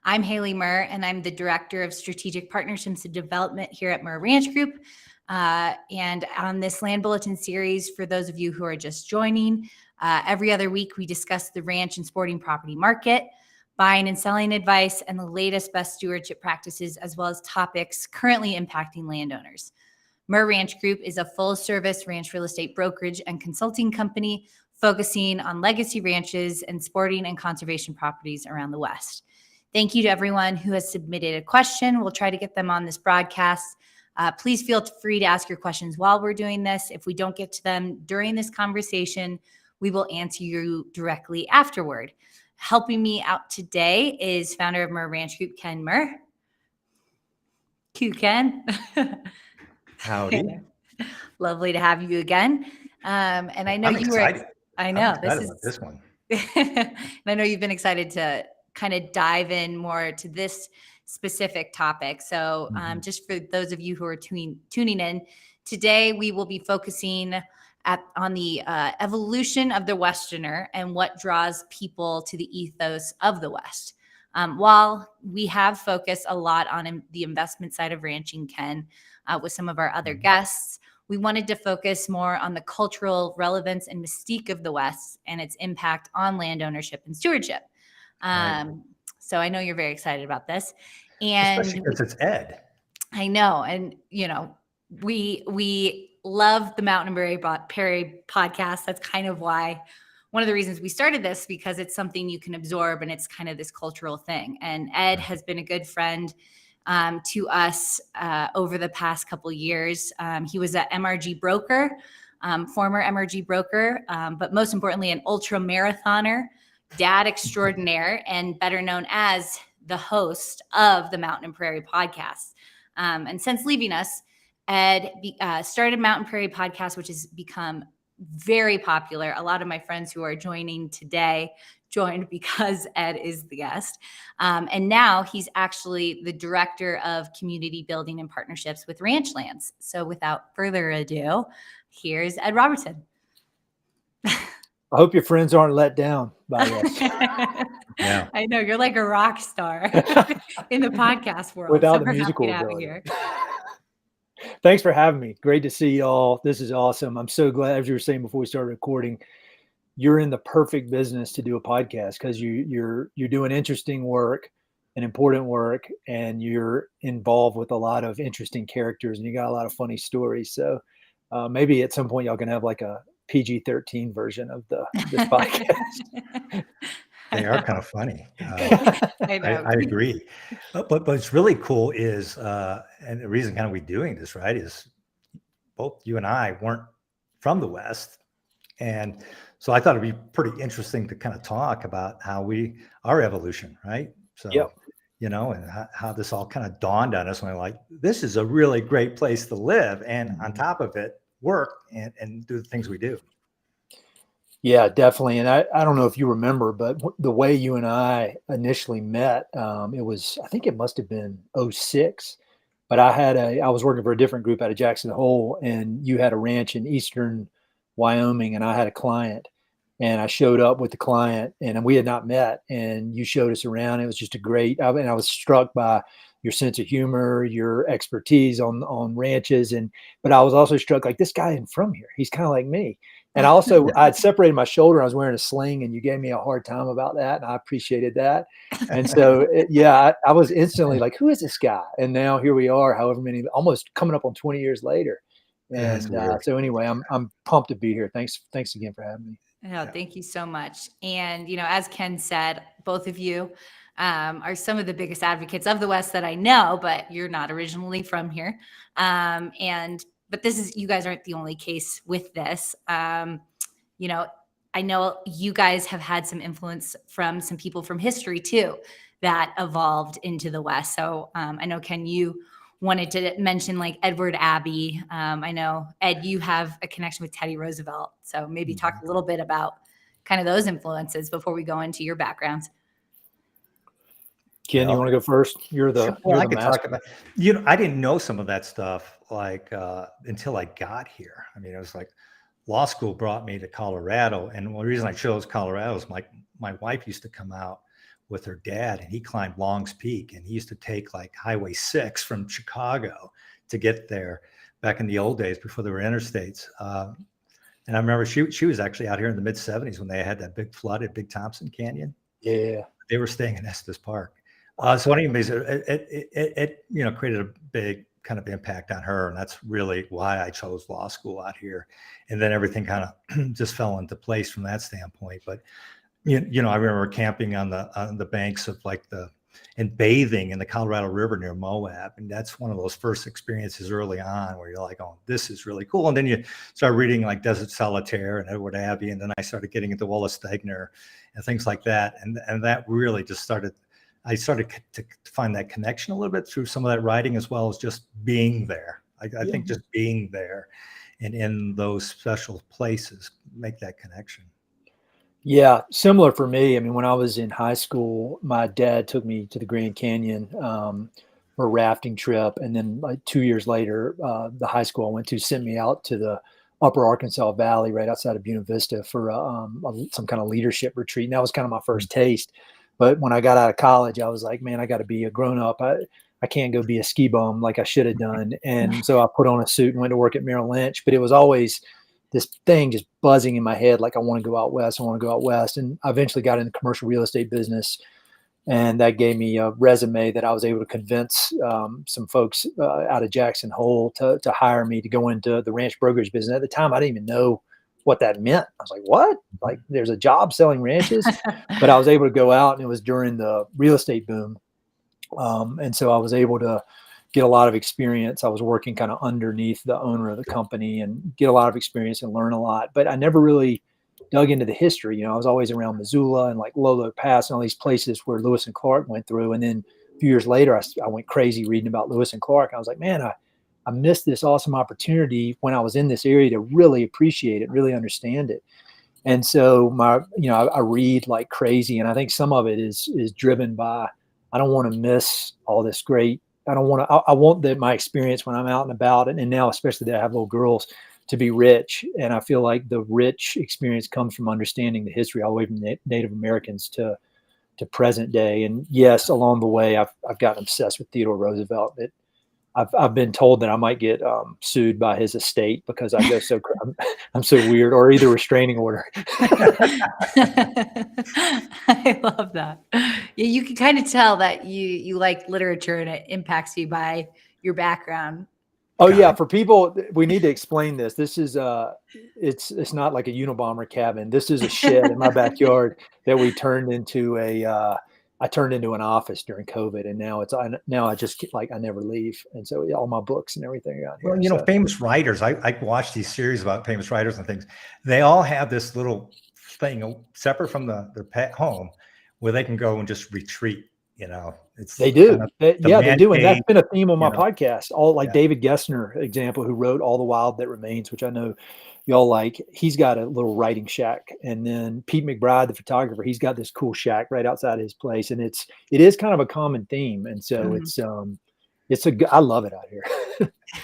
I'm Haley Murr, and I'm the Director of Strategic Partnerships and Development here at Murr Ranch Group. And on this Land Bulletin series, for those of you who are just joining, every other week we discuss the ranch and sporting property market, buying and selling advice, and the latest best stewardship practices, as well as topics currently impacting landowners. Murr Ranch Group is a full-service ranch real estate brokerage and consulting company focusing on legacy ranches and sporting and conservation properties around the West. Thank you to everyone who has submitted a question. We'll try to get them on this broadcast. Please feel free to ask your questions while we're doing this. If we don't get to them during this conversation, we will answer you directly afterward. Helping me out today is founder of Murr Ranch Group, Ken Murr. Ken. Howdy. Lovely to have you again. And I know I'm you excited. were. I know this one. And I know you've been excited to kind of dive in more to this specific topic. So just for those of you who are tuning in, today we will be focusing on the evolution of the Westerner and what draws people to the ethos of the West. While we have focused a lot on the investment side of ranching, Ken, with some of our other guests, we wanted to focus more on the cultural relevance and mystique of the West and its impact on land ownership and stewardship. So I know you're very excited about this. And especially because it's Ed. I know. And, you know, we love the Mountain and Prairie Podcast. That's kind of why one of the reasons we started this, because it's something you can absorb and it's kind of this cultural thing. And Ed has been a good friend to us over the past couple of years. He was an MRG broker, former MRG broker, but most importantly, an ultra marathoner, dad extraordinaire, and better known as the host of the Mountain and Prairie Podcast. And since leaving us, Ed started Mountain Prairie Podcast, which has become very popular. A lot of my friends who are joining today joined because Ed is the guest. And now he's actually the director of community building and partnerships with ranch lands. So without further ado, here's Ed Roberson. I hope your friends aren't let down by this. Yeah. I know you're like a rock star in the podcast world. Without the musical ability. Here. Thanks for having me. Great to see you all. This is awesome. I'm so glad, as you were saying before we started recording, you're in the perfect business to do a podcast because you're doing interesting work and important work, and you're involved with a lot of interesting characters, and you got a lot of funny stories. So maybe at some point y'all can have like a PG-13 version of this podcast. They are kind of funny. I agree. But what's really cool is, and the reason kind of we're doing this, right, is both you and I weren't from the West. And so I thought it'd be pretty interesting to kind of talk about our evolution, right? So, you know, and how this all kind of dawned on us when we're like, this is a really great place to live. And on top of it, work and do the things we do. Yeah, definitely. And I don't know if you remember, but the way you and I initially met, I think it must have been 2006, but I was working for a different group out of Jackson Hole, and you had a ranch in eastern Wyoming, and I had a client, and I showed up with the client, and we had not met, and you showed us around. It was just I was struck by your sense of humor, your expertise on ranches. But I was also struck, like, this guy isn't from here. He's kind of like me. And I'd separated my shoulder. I was wearing a sling, and you gave me a hard time about that. And I appreciated that. And so, I was instantly like, who is this guy? And now here we are, almost coming up on 20 years later. And so anyway, I'm pumped to be here. Thanks again for having me. Oh, thank you so much. And, you know, as Ken said, both of you are some of the biggest advocates of the West that I know, but you're not originally from here. But you guys aren't the only case with this. You know, I know you guys have had some influence from some people from history too that evolved into the West. So I know, Ken, you wanted to mention like Edward Abbey. I know, Ed, you have a connection with Teddy Roosevelt. So maybe talk a little bit about kind of those influences before we go into your backgrounds. Ken, you want to go first? You're the master. Talk about, I didn't know some of that stuff until I got here. I mean, it was like law school brought me to Colorado. And the reason I chose Colorado is my wife used to come out with her dad, and he climbed Long's Peak, and he used to take like Highway 6 from Chicago to get there back in the old days before there were interstates. And I remember she was actually out here in the mid 70s when they had that big flood at Big Thompson Canyon. Yeah. They were staying in Estes Park. So anyways, it created a big kind of impact on her. And that's really why I chose law school out here. And then everything kind of just fell into place from that standpoint. But, I remember camping on the banks of and bathing in the Colorado River near Moab. And that's one of those first experiences early on where you're like, oh, this is really cool. And then you start reading like Desert Solitaire and Edward Abbey. And then I started getting into Wallace Stegner and things like that. And that really just I started to find that connection a little bit through some of that writing, as well as just being there. I think just being there and in those special places make that connection. Yeah, similar for me. I mean, when I was in high school, my dad took me to the Grand Canyon for a rafting trip. And then like 2 years later, the high school I went to sent me out to the Upper Arkansas Valley right outside of Buena Vista for some kind of leadership retreat. And that was kind of my first taste. But when I got out of college, I was like, man, I got to be a grown up. I can't go be a ski bum like I should have done. And so I put on a suit and went to work at Merrill Lynch. But it was always this thing just buzzing in my head, like I want to go out west. I want to go out west. And I eventually got in the commercial real estate business. And that gave me a resume that I was able to convince some folks out of Jackson Hole to hire me to go into the ranch brokerage business. At the time, I didn't even know what that meant. I was like, what? Like there's a job selling ranches? But I was able to go out, and it was during the real estate boom. And so I was able to get a lot of experience. I was working kind of underneath the owner of the company and get a lot of experience and learn a lot. But I never really dug into the history. I was always around Missoula and like Lolo Pass and all these places where Lewis and Clark went through. And then a few years later, I went crazy reading about Lewis and Clark. I was like, man, I missed this awesome opportunity when I was in this area to really appreciate it, really understand it. And so I read like crazy. And I think some of it is driven by, I don't want to miss all this great. I want that my experience when I'm out and about, and now especially that I have little girls, to be rich. And I feel like the rich experience comes from understanding the history all the way from Native Americans to present day. And yes, along the way, I've gotten obsessed with Theodore Roosevelt. I've been told that I might get sued by his estate because I go I'm so weird, or either restraining order. I love that. Yeah, you can kind of tell that you like literature and it impacts you by your background. Oh yeah, for people, we need to explain this. This is it's not like a Unabomber cabin. This is a shed in my backyard that we turned into I turned into an office during COVID, and now I just like I never leave, and so all my books and everything are out here. Well, famous writers. I watch these series about famous writers and things. They all have this little thing separate from their pet home where they can go and just retreat. They do. Kind of they do, and that's been a theme on my podcast. Yeah. David Gessner, example, who wrote All the Wild That Remains, which I know y'all like. He's got a little writing shack, and then Pete McBride, the photographer, he's got this cool shack right outside his place, and it is kind of a common theme, and so I love it out here.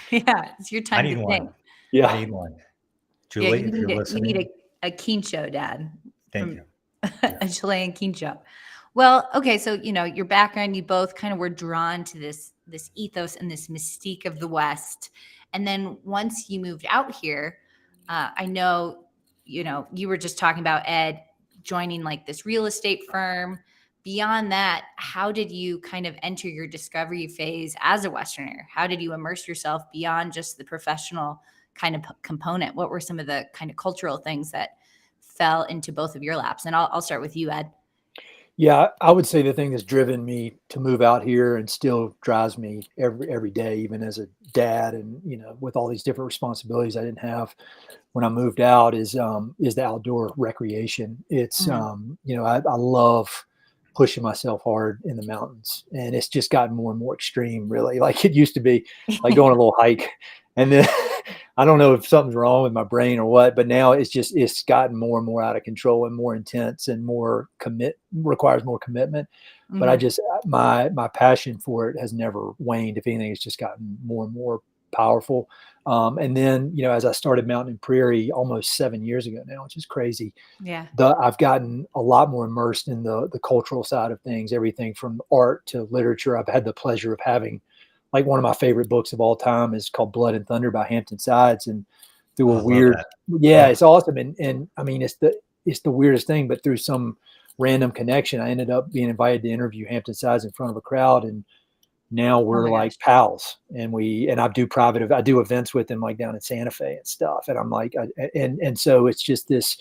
Yeah, it's your time. I need one. Yeah, I need one. Julie, if you're listening, you need a quincho, Dad. Thank you. A Chilean quincho. Well, okay, so your background, you both kind of were drawn to this ethos and this mystique of the West, and then once you moved out here, I know you were just talking about Ed joining like this real estate firm. Beyond that, how did you kind of enter your discovery phase as a Westerner? How did you immerse yourself beyond just the professional kind of component? What were some of the kind of cultural things that fell into both of your laps? And I'll start with you, Ed. Yeah, I would say the thing that's driven me to move out here and still drives me every day, even as a dad, and with all these different responsibilities I didn't have when I moved out, is the outdoor recreation. It's I love pushing myself hard in the mountains, and it's just gotten more and more extreme, really. Like it used to be like going a little hike, and then I don't know if something's wrong with my brain or what, but now it's gotten more and more out of control and more intense and requires more commitment. But I just, my passion for it has never waned. If anything, it's just gotten more and more powerful. And then, as I started Mountain and Prairie almost 7 years ago now, which is crazy. Yeah. I've gotten a lot more immersed in the cultural side of things, everything from art to literature. I've had the pleasure of having, like, one of my favorite books of all time is called Blood and Thunder by Hampton Sides. And through a weird, it's awesome. And I mean, it's the weirdest thing, but through some random connection, I ended up being invited to interview Hampton Sides in front of a crowd. And now we're like pals, and I do events with him, like down in Santa Fe and stuff. And I'm like, and so it's just this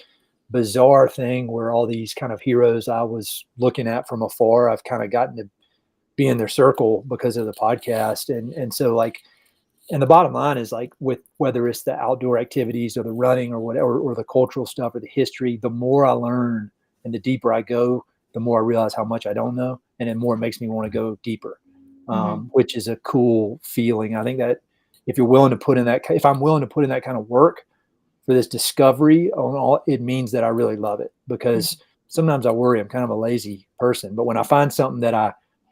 bizarre thing where all these kind of heroes I was looking at from afar, I've kind of gotten to be in their circle because of the podcast. And so, like, and the bottom line is, like, with whether it's the outdoor activities or the running or whatever, or the cultural stuff or the history, the more I learn and the deeper I go, the more I realize how much I don't know. And then more it makes me want to go deeper. Which is a cool feeling. I think that if I'm willing to put in that kind of work for this discovery on all, it means that I really love it, because sometimes I worry I'm kind of a lazy person, but when I find something that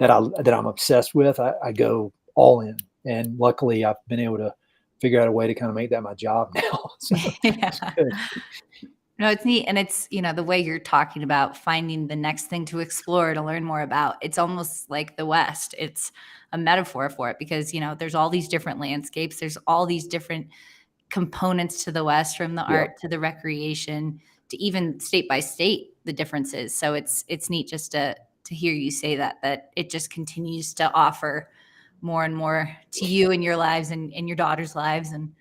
I'm obsessed with, I go all in. And luckily I've been able to figure out a way to kind of make that my job now. So it's good. No, it's neat. And it's, the way you're talking about finding the next thing to explore, to learn more about, it's almost like the West. It's a metaphor for it, because, there's all these different landscapes. There's all these different components to the West, from the art to the recreation to even state by state, the differences. So it's neat just to hear you say that it just continues to offer more and more to you in your lives and in your daughter's lives. And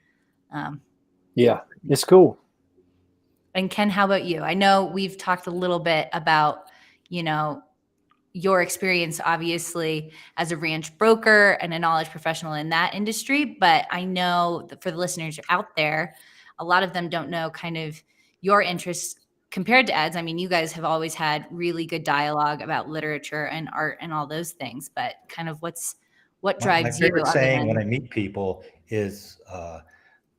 it's cool. And Ken, how about you? I know we've talked a little bit about, your experience, obviously, as a ranch broker and a knowledge professional in that industry. But I know that for the listeners out there, a lot of them don't know kind of your interests compared to Ed's. I mean, you guys have always had really good dialogue about literature and art and all those things. But kind of what drives you? My favorite saying when I meet people is,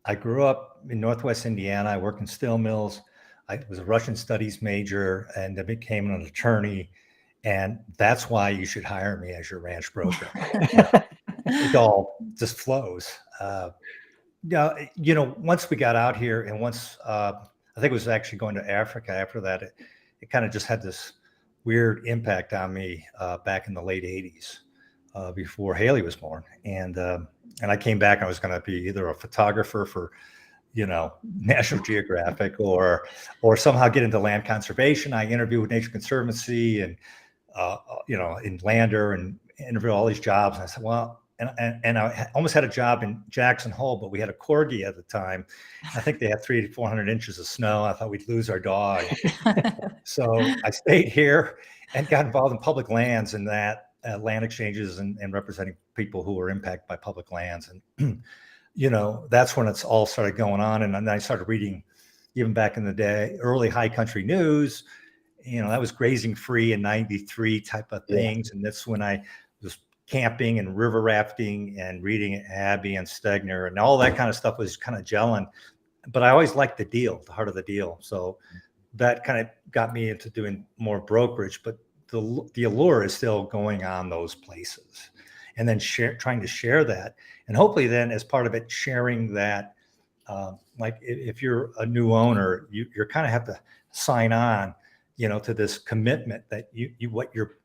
I grew up in Northwest Indiana. I worked in steel mills. I was a Russian studies major, and I became an attorney. And that's why you should hire me as your ranch broker. It all just flows. Once we got out here, and once I think it was actually going to Africa after that, it kind of just had this weird impact on me back in the late 80s. Before Haley was born. And I came back, I was going to be either a photographer for, National Geographic or somehow get into land conservation. I interviewed with Nature Conservancy and, in Lander, and interviewed all these jobs. And I said, well, and I almost had a job in Jackson Hole, but we had a corgi at the time. I think they had 300 to 400 inches of snow. I thought we'd lose our dog. So I stayed here and got involved in public lands and that. Land exchanges and representing people who were impacted by public lands. And, that's when it's all started going on. And then I started reading, even back in the day, early high country news, that was grazing free in 93 type of things. And that's when I was camping and river rafting and reading Abbey and Stegner, and all that kind of stuff was kind of gelling. But I always liked the heart of the deal. So that kind of got me into doing more brokerage, but the allure is still going on those places, and then trying to share that, and hopefully then as part of it, sharing that, like if you're a new owner, you're kind of have to sign on, to this commitment that what you're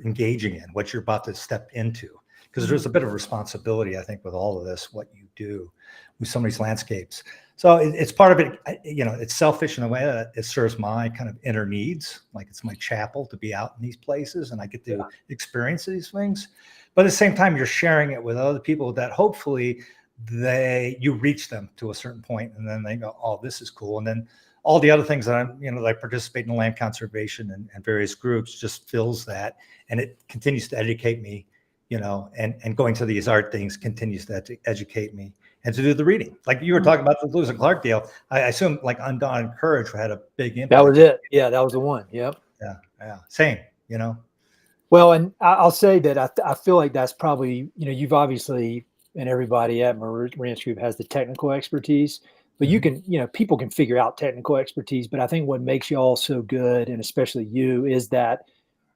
engaging in, what you're about to step into, because there's a bit of responsibility, I think, with all of this, what you do with some of these landscapes. So it's part of it, it's selfish in a way that it serves my kind of inner needs. Like, it's my chapel to be out in these places, and I get to experience these things. But at the same time, you're sharing it with other people that hopefully you reach them to a certain point, and then they go, oh, this is cool. And then all the other things that I participate in land conservation and various groups just fills that, and it continues to educate me, and going to these art things continues to educate me. And to do the reading, like you were talking about the Lewis and Clark deal, I assume like Undaunted Courage had a big impact. That was it. Yeah, that was the one. Yep. Yeah. Same. Well, and I'll say that I feel like that's probably, you've obviously, and everybody at Ranch Group has the technical expertise, but you can, people can figure out technical expertise. But I think what makes you all so good, and especially you, is that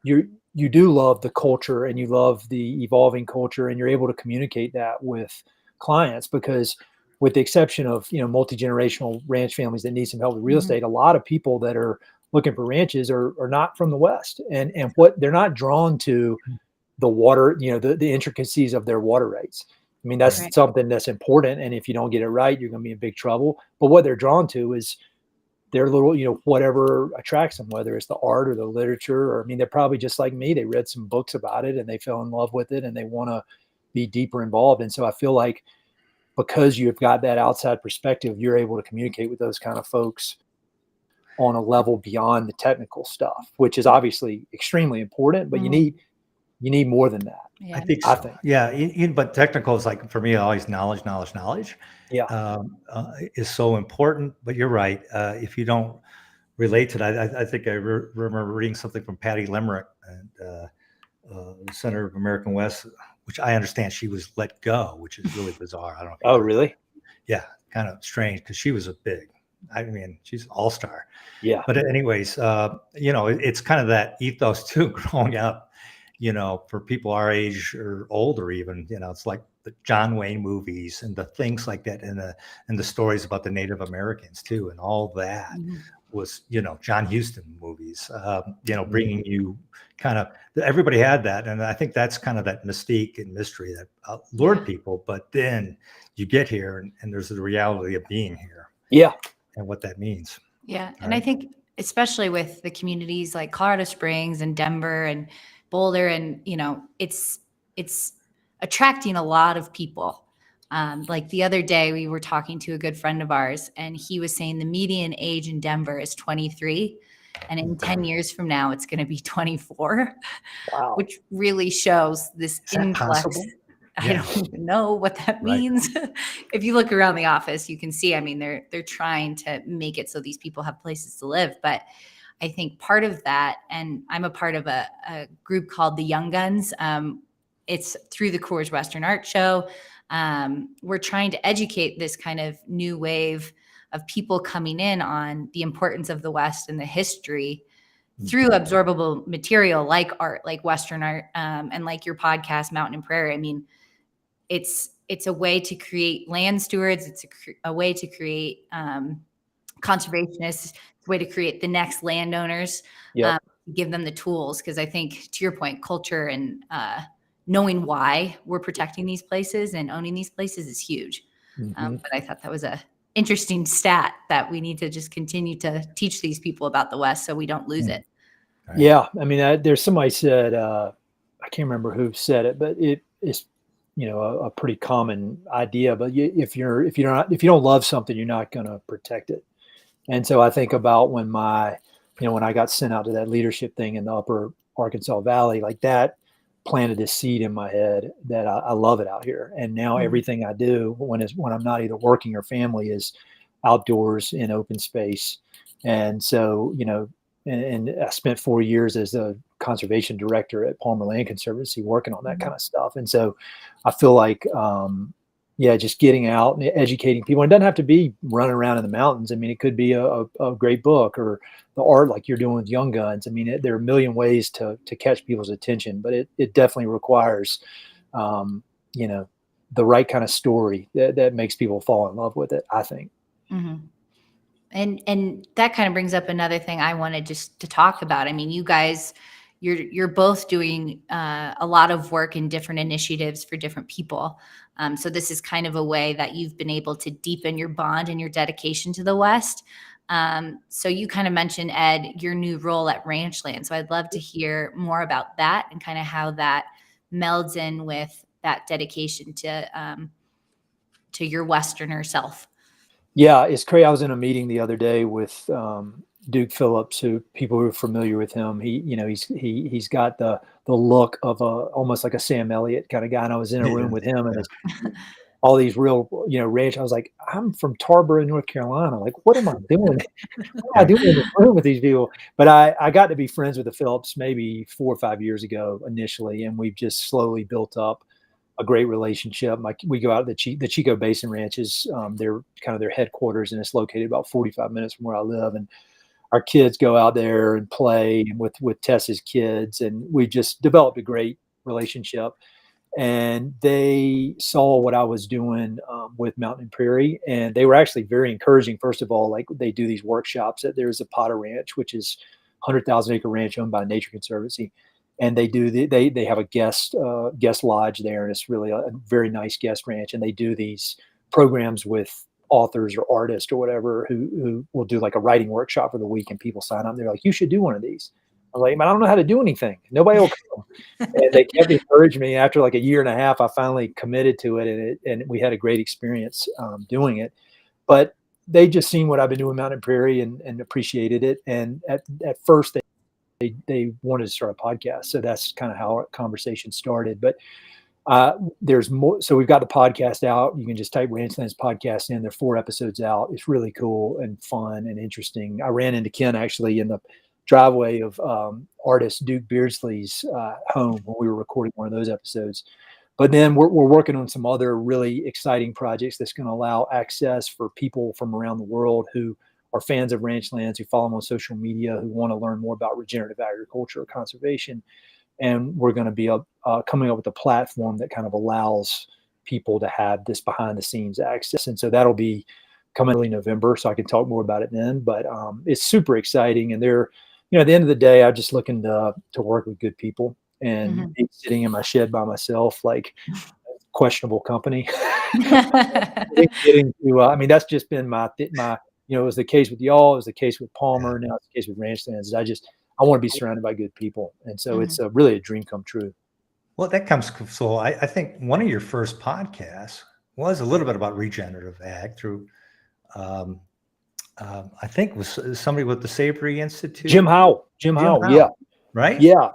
you do love the culture, and you love the evolving culture, and you're able to communicate that with clients, because with the exception of, multi-generational ranch families that need some help with real estate, a lot of people that are looking for ranches are not from the West, and what they're not drawn to the water, the intricacies of their water rights. I mean, that's something that's important. And if you don't get it right, you're going to be in big trouble. But what they're drawn to is their little, whatever attracts them, whether it's the art or the literature, or, I mean, they're probably just like me. They read some books about it and they fell in love with it and they want to be deeper involved. And so I feel like because you've got that outside perspective, you're able to communicate with those kind of folks on a level beyond the technical stuff, which is obviously extremely important, but you need more than that. Yeah, I think so. Yeah. But technical is, like, for me, always knowledge. Yeah. Is so important, but you're right. If you don't relate to that, I think I remember reading something from Patty Limerick, and the Senator of American West, which I understand she was let go, which is really bizarre. I don't know. Oh, really? Yeah. Kind of strange, because she was she's an all-star. Yeah. But anyways, it's kind of that ethos too, growing up, for people our age or older even, it's like the John Wayne movies and the things like that, and the stories about the Native Americans too, and all that was, John Huston movies, bringing you kind of, everybody had that. And I think that's kind of that mystique and mystery that lured people. But then you get here and there's the reality of being here. Yeah. And what that means. Yeah. And I think especially with the communities like Colorado Springs and Denver and Boulder, and, it's attracting a lot of people. Like the other day, we were talking to a good friend of ours, and he was saying the median age in Denver is 23. And in 10 years from now, it's going to be 24, wow, which really shows this influx. Possible? I don't even know what that means. If you look around the office, you can see, they're trying to make it so these people have places to live. But I think part of that, and I'm a part of a group called the Young Guns. It's through the Coors Western Art Show. We're trying to educate this kind of new wave of people coming in on the importance of the West and the history through absorbable material like art, like Western art, and like your podcast, Mountain and Prairie. It's a way to create land stewards. It's a way to create conservationists. It's a way to create the next landowners, give them the tools. Because I think, to your point, culture and knowing why we're protecting these places and owning these places is huge. But I thought that was a interesting stat that we need to just continue to teach these people about the West so we don't lose it. Right. Yeah. There's somebody said, I can't remember who said it, but it's, a pretty common idea, but if you don't love something, you're not going to protect it. And so I think about when when I got sent out to that leadership thing in the upper Arkansas Valley, like that planted this seed in my head that I love it out here. And now everything I do when I'm not either working or family is outdoors in open space. And so, and I spent 4 years as a conservation director at Palmer Land Conservancy working on that kind of stuff. And so I feel like, just getting out and educating people. And it doesn't have to be running around in the mountains. It could be a great book or the art like you're doing with Young Guns. There are a million ways to catch people's attention, but it definitely requires, the right kind of story that makes people fall in love with it, I think. Mm-hmm. And that kind of brings up another thing I wanted just to talk about. You guys, you're both doing a lot of work in different initiatives for different people. So this is kind of a way that you've been able to deepen your bond and your dedication to the West. So you kind of mentioned, Ed, your new role at Ranchland. So I'd love to hear more about that and kind of how that melds in with that dedication to your Westerner self. Yeah, it's crazy. I was in a meeting the other day with Duke Phillips, who people who are familiar with him. He's got the look of almost like a Sam Elliott kind of guy. And I was in a room with him and all these real, ranch. I was like, I'm from Tarboro, North Carolina. Like, what am I doing? What am I doing in the room with these people? But I got to be friends with the Phillips maybe 4 or 5 years ago initially, and we've just slowly built up a great relationship. We go out to the Chico Basin ranches. They're kind of their headquarters, and it's located about 45 minutes from where I live. And our kids go out there and play with Tessa's kids, and we just developed a great relationship. and they saw what I was doing with Mountain and Prairie, and they were actually very encouraging. First of all, like they do these workshops. There's a Potter Ranch, which is 100,000 acre ranch owned by Nature Conservancy, and they have a guest lodge there, and it's really a very nice guest ranch. And they do these programs with authors or artists or whatever who will do like a writing workshop for the week, and people sign up. They're like, "You should do one of these." I was like, "Man, I don't know how to do anything. Nobody will come." And they kept encouraging me. After like a year and a half, I finally committed to it, and we had a great experience doing it. But they just seen what I've been doing Mountain and Prairie and appreciated it. And at first, they wanted to start a podcast. So that's kind of how our conversation started. But there's more. So we've got the podcast out. You can just type Ranchlands Podcast in. There are 4 episodes out. It's really cool and fun and interesting. I ran into Ken actually in the driveway of artist Duke Beardsley's home when we were recording one of those episodes. But then we're working on some other really exciting projects that's going to allow access for people from around the world who are fans of ranchlands, who follow them on social media, who want to learn more about regenerative agriculture or conservation. And we're going to be coming up with a platform that kind of allows people to have this behind the scenes access. And so that'll be coming early November, so I can talk more about it then. But it's super exciting. And they're, at the end of the day, I'm just looking to work with good people, and sitting in my shed by myself, like questionable company. Getting to, that's just been my, it was the case with y'all, it was the case with Palmer, now it's the case with Ranchlands. I want to be surrounded by good people. And so it's really a dream come true. Well, that comes, so I think one of your first podcasts was a little bit about regenerative ag through, I think it was somebody with the Savory Institute. Jim Howell. Yeah. Right? Yeah.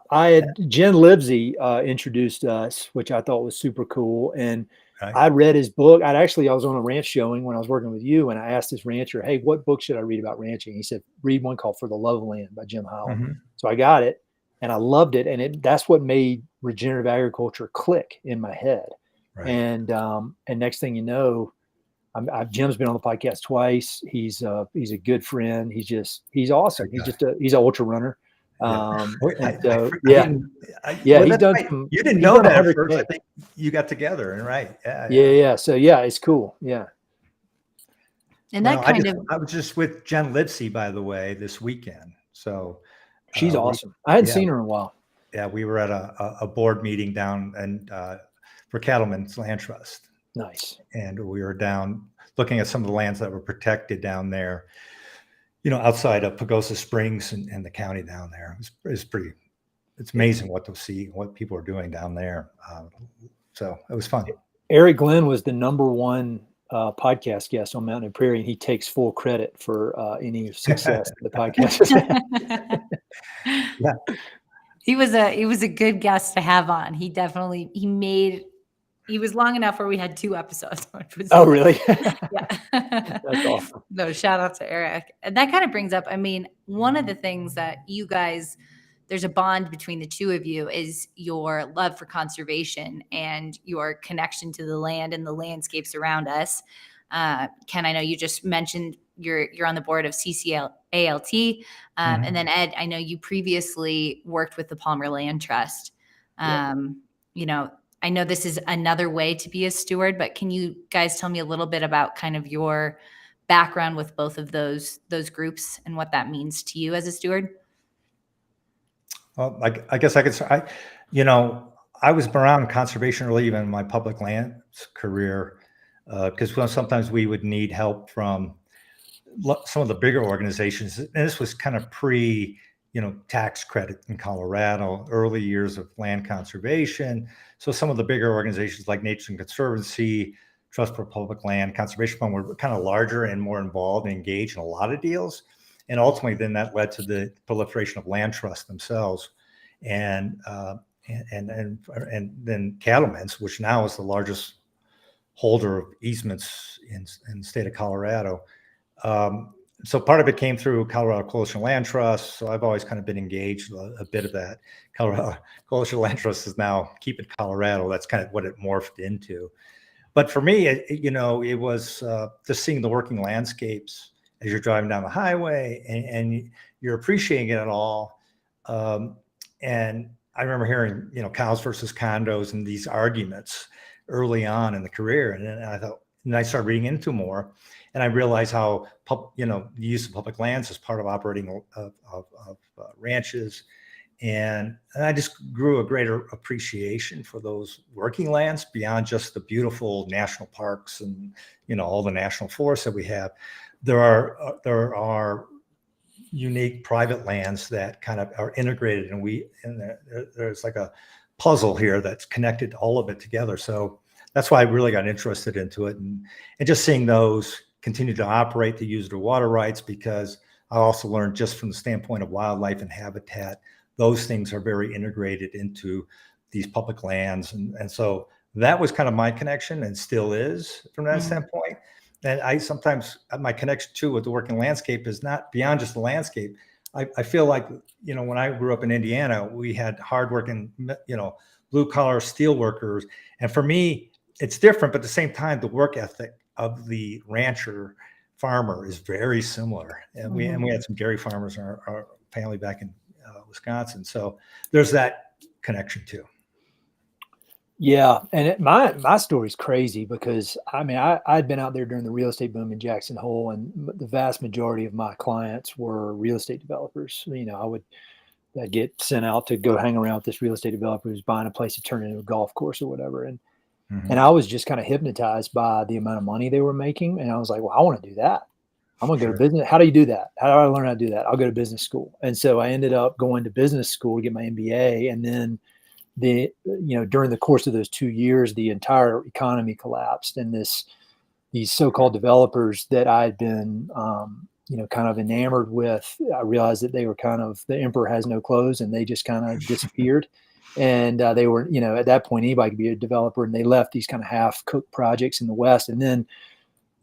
Jen Livesey introduced us, which I thought was super cool. And I read his book. I was on a ranch showing when I was working with you, and I asked this rancher, "Hey, what book should I read about ranching?" He said, "Read one called For the Love of Land" by Jim Howell. So I got it, and I loved it. And that's what made regenerative agriculture click in my head. Right. And next thing you know, Jim's been on the podcast twice. He's a good friend. He's awesome. He's an ultra runner. He's done some. You didn't know that at first. I think you got together, and right. Yeah. So it's cool. Yeah. And that I was just with Jen Livesey, by the way, this weekend. So she's awesome. I hadn't seen her in a while. Yeah, we were at a board meeting down and for Cattlemen's Land Trust. Nice. And we were down looking at some of the lands that were protected down there, outside of Pagosa Springs and the county down there. It's amazing what people are doing down there. So it was fun. Eric Glenn was the #1 podcast guest on Mountain and Prairie, and he takes full credit for any success the podcast. Yeah. He was a good guest to have on. He was long enough where we had 2 episodes. Oh, really? Yeah. That's awesome. No, shout out to Eric. And that kind of brings up, one of the things that you guys, there's a bond between the 2 of you, is your love for conservation and your connection to the land and the landscapes around us. Ken, I know you just mentioned you're on the board of CCALT. And then Ed, I know you previously worked with the Palmer Land Trust. I know this is another way to be a steward, but can you guys tell me a little bit about kind of your background with both of those groups and what that means to you as a steward? Well, I guess I could say, I was around conservation early, even in my public lands career, because sometimes we would need help from some of the bigger organizations. And this was kind of tax credit in Colorado, early years of land conservation. So some of the bigger organizations like Nature Conservancy, Trust for Public Land, Conservation Fund were kind of larger and more involved and engaged in a lot of deals. And ultimately, then that led to the proliferation of land trusts themselves, and then Cattlemen's, which now is the largest holder of easements in the state of Colorado. So part of it came through Colorado Coalition Land Trust. So I've always kind of been engaged a bit of that. Colorado Coalition Land Trust is now Keep It Colorado. That's kind of what it morphed into. But for me, it was just seeing the working landscapes as you're driving down the highway, and you're appreciating it all. And I remember hearing, cows versus condos and these arguments early on in the career. And then I started reading into more, and I realized how, the use of public lands is part of operating of ranches. And I just grew a greater appreciation for those working lands beyond just the beautiful national parks and, all the national forests that we have. There are unique private lands that kind of are integrated, and there's like a puzzle here that's connected all of it together. So that's why I really got interested into it, and just seeing those continue to operate, to use their water rights, because I also learned, just from the standpoint of wildlife and habitat, those things are very integrated into these public lands. And so that was kind of my connection, and still is, from that standpoint. And I sometimes, my connection too with the working landscape is not beyond just the landscape. I feel like, when I grew up in Indiana, we had hardworking, blue collar steel workers. And for me, it's different, but at the same time, the work ethic of the rancher farmer is very similar. And we had some dairy farmers in our family back in Wisconsin. So there's that connection too. Yeah. And my story's crazy, because I'd been out there during the real estate boom in Jackson Hole, and the vast majority of my clients were real estate developers. I'd get sent out to go hang around with this real estate developer who's buying a place to turn into a golf course or whatever. And I was just kind of hypnotized by the amount of money they were making. And I was like, well, I want to do that. I'm going to go to business. How do you do that? How do I learn how to do that? I'll go to business school. And so I ended up going to business school to get my MBA. And then during the course of those 2 years, the entire economy collapsed, and these so-called developers that I'd been, kind of enamored with, I realized that they were kind of, the emperor has no clothes, and they just kind of disappeared. And they were, at that point, anybody could be a developer, and they left these kind of half-cooked projects in the West. And then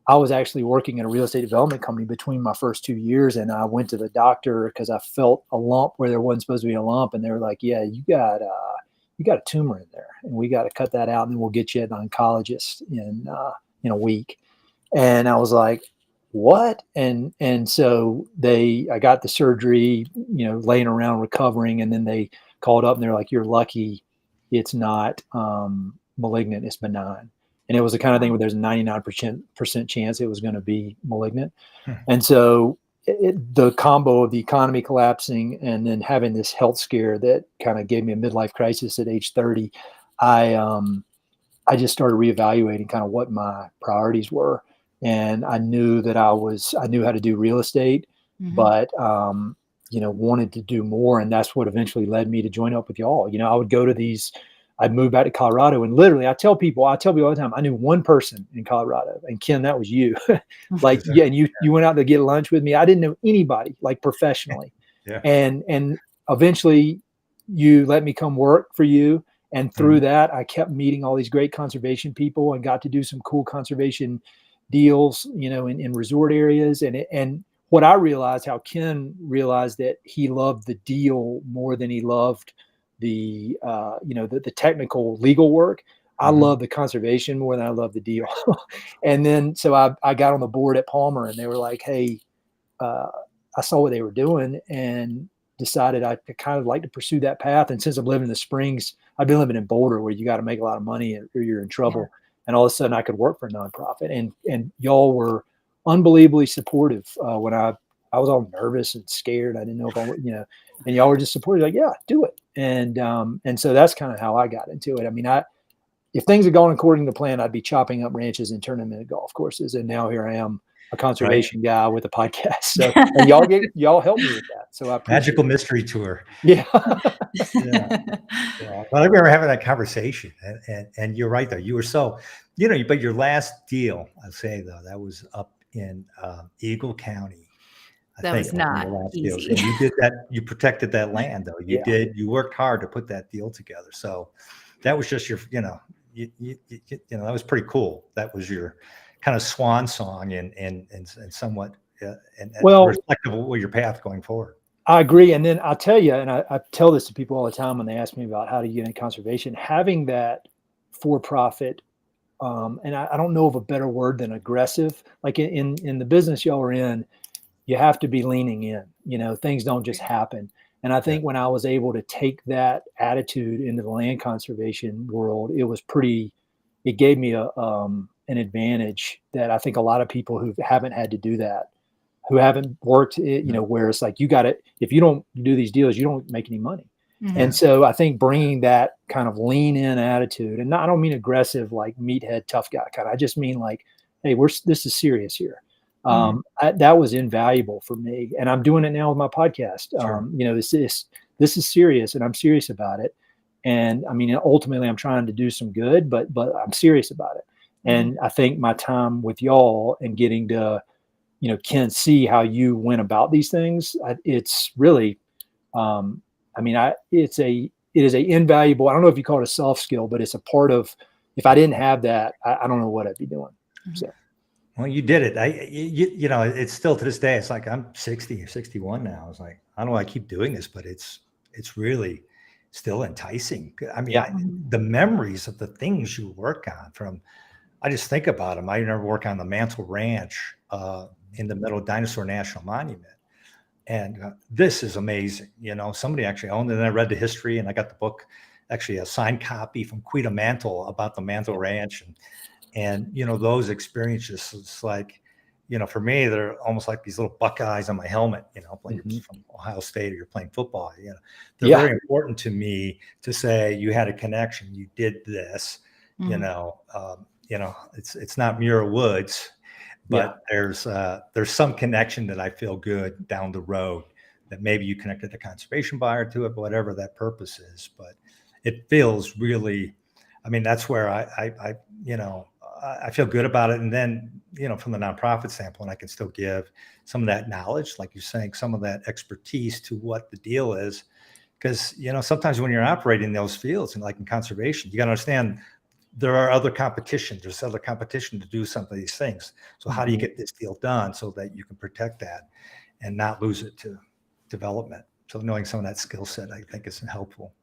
I was actually working in a real estate development company between my first 2 years, and I went to the doctor because I felt a lump where there wasn't supposed to be a lump, and they were like, "Yeah, you got a tumor in there, and we got to cut that out, and then we'll get you an oncologist in a week." And I was like, "What?" And so I got the surgery, laying around recovering, and then they called up and they're like, "You're lucky, it's not malignant, it's benign." And it was the kind of thing where there's a 99% chance it was going to be malignant. And so the combo of the economy collapsing and then having this health scare that kind of gave me a midlife crisis at age 30, I just started reevaluating kind of what my priorities were. And I knew that I knew how to do real estate, but, wanted to do more. And that's what eventually led me to join up with y'all. I would go to I'd move back to Colorado, and literally I tell people all the time, I knew one person in Colorado, and Ken, that was you. Yeah. And you went out to get lunch with me. I didn't know anybody, like, professionally. Yeah. And eventually you let me come work for you. And through that, I kept meeting all these great conservation people and got to do some cool conservation deals, in resort areas. And what I realized, how Ken realized that he loved the deal more than he loved the technical legal work. I love the conservation more than I love the deal. And then, so I got on the board at Palmer, and they were like, "Hey, I saw what they were doing and decided I kind of like to pursue that path." And since I'm living in the Springs, I've been living in Boulder, where you got to make a lot of money or you're in trouble. Yeah. And all of a sudden I could work for a nonprofit, and y'all were unbelievably supportive. When I was all nervous and scared, I didn't know if I would, and y'all were just supportive, like, "Yeah, do it." And so that's kind of how I got into it. If things had gone according to plan, I'd be chopping up ranches and turning them into golf courses. And now here I am, a conservation guy with a podcast. So, and y'all helped me with that. So I appreciate Magical mystery tour. Yeah. Yeah. Well, I remember having that conversation, and you're right, though. You were so, but your last deal, I'd say, though, that was up in Eagle County. That was not easy. And you did that. You protected that land, though. You worked hard to put that deal together. So that was just your, that was pretty cool. That was your kind of swan song and somewhat reflective of your path going forward. I agree. And then I'll tell you, and I tell this to people all the time when they ask me about how to get into conservation, having that for-profit, and I don't know of a better word than aggressive, like in the business y'all are in, you have to be leaning in, things don't just happen. And I think when I was able to take that attitude into the land conservation world, it gave me an advantage that I think a lot of people who haven't had to do that, who haven't worked, where it's like, if you don't do these deals, you don't make any money. Mm-hmm. And so I think bringing that kind of lean in attitude, and I don't mean aggressive, like meathead, tough guy kind of, I just mean like, hey, this is serious here. That was invaluable for me. And I'm doing it now with my podcast. Sure. This is serious, and I'm serious about it. And I mean, ultimately I'm trying to do some good, but I'm serious about it. And I think my time with y'all and getting to, Ken, see how you went about these things, it's really, it is a invaluable, I don't know if you call it a soft skill, but it's a part of, if I didn't have that, I don't know what I'd be doing. So. Well, you did it. It's still to this day, it's like I'm 60 or 61 now. It's like, I don't know why I keep doing this, but it's really still enticing. I mean, the memories of the things you work on I just think about them. I remember working on the Mantle Ranch in the middle of Dinosaur National Monument. And this is amazing. Somebody actually owned it, and I read the history, and I got the book, actually a signed copy from Quita Mantle about the Mantle Ranch. And those experiences, it's like, for me, they're almost like these little Buckeyes on my helmet, playing from Ohio State, or you're playing football. They're very important to me to say you had a connection, you did this. It's not Muir Woods, but there's some connection that I feel good down the road, that maybe you connected a conservation buyer to it, whatever that purpose is. But it feels really, I mean, that's where I feel good about it. And then, from the nonprofit standpoint, I can still give some of that knowledge, like you're saying, some of that expertise to what the deal is. Because, sometimes when you're operating in those fields, and like in conservation, you got to understand there are other competition. There's other competition to do some of these things. So how do you get this deal done so that you can protect that and not lose it to development? So knowing some of that skill set, I think, is helpful.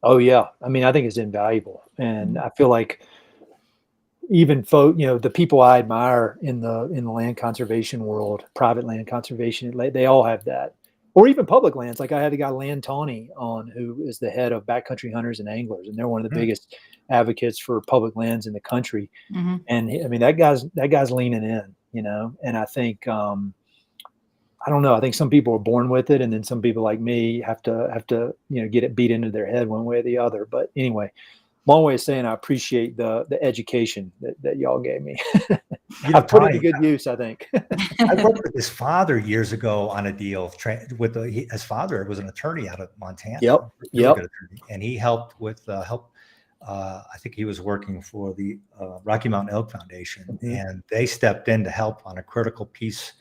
Oh yeah. I mean, I think it's invaluable. And I feel like even the people I admire in the land conservation world, private land conservation, they all have that. Or even public lands. Like I had the guy Land Tawney on, who is the head of Backcountry Hunters and Anglers, and they're one of the biggest advocates for public lands in the country. And that guy's leaning in, and I think, I don't know. I think some people are born with it, and then some people like me have to get it beat into their head one way or the other. But anyway, long way of saying I appreciate the education that y'all gave me. I put it to good use, I think. I worked with his father years ago on a deal his father was an attorney out of Montana. Yep. Good attorney, and he helped with I think he was working for the Rocky Mountain Elk Foundation, and they stepped in to help on a critical piece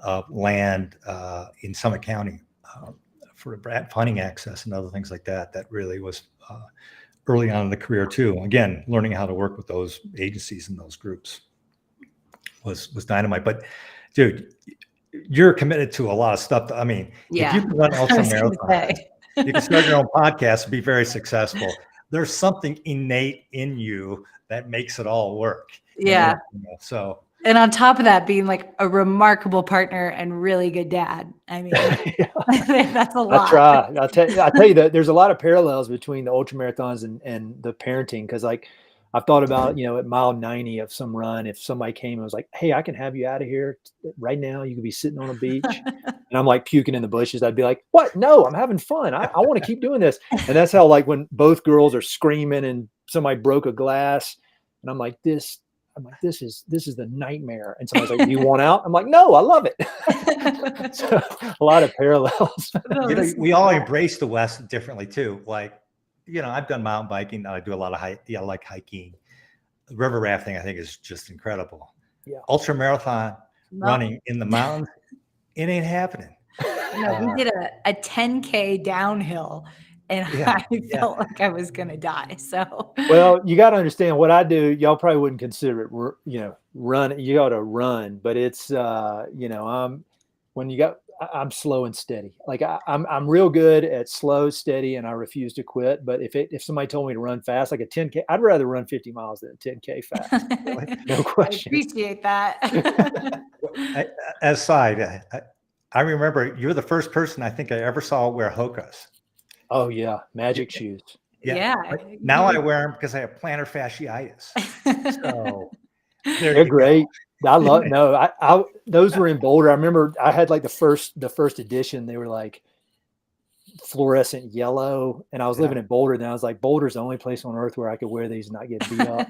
of land in Summit County for hunting access and other things like that. That really was early on in the career too. Again, learning how to work with those agencies and those groups was dynamite. But dude, you're committed to a lot of stuff. I mean, if you can run ultra marathons, you can start your own podcast and be very successful. There's something innate in you that makes it all work. Yeah. So. And on top of that, being like a remarkable partner and really good dad. I mean, that's a lot. I try. I'll tell you that there's a lot of parallels between the ultra marathons and the parenting. Cause like I've thought about, at mile 90 of some run, if somebody came and was like, hey, I can have you out of here right now. You could be sitting on a beach. And I'm like puking in the bushes. I'd be like, what? No, I'm having fun. I want to keep doing this. And that's how, like, when both girls are screaming and somebody broke a glass and I'm like, this is the nightmare. And somebody's like, do you want out? I'm like, no, I love it. So a lot of parallels. We all embrace the West differently too. Like, I've done mountain biking. I do a lot of I like hiking. River rafting, I think, is just incredible. Yeah. Ultra marathon running in the mountains, it ain't happening. No, we did a 10K downhill, and I felt like I was gonna die. So, well, you got to understand what I do. Y'all probably wouldn't consider it, run. You got to run, but it's, I'm slow and steady. Like I'm real good at slow, steady, and I refuse to quit. But if somebody told me to run fast, like a 10K, I'd rather run 50 miles than a 10K fast. No question. I appreciate that. I remember you're the first person I think I ever saw wear Hokas. Oh yeah, magic shoes. Yeah. Now I wear them because I have plantar fasciitis. So they're great. I love I those were in Boulder. I remember I had like the first edition. They were like fluorescent yellow, and I was living in Boulder, and I was like, Boulder's the only place on earth where I could wear these and not get beat up.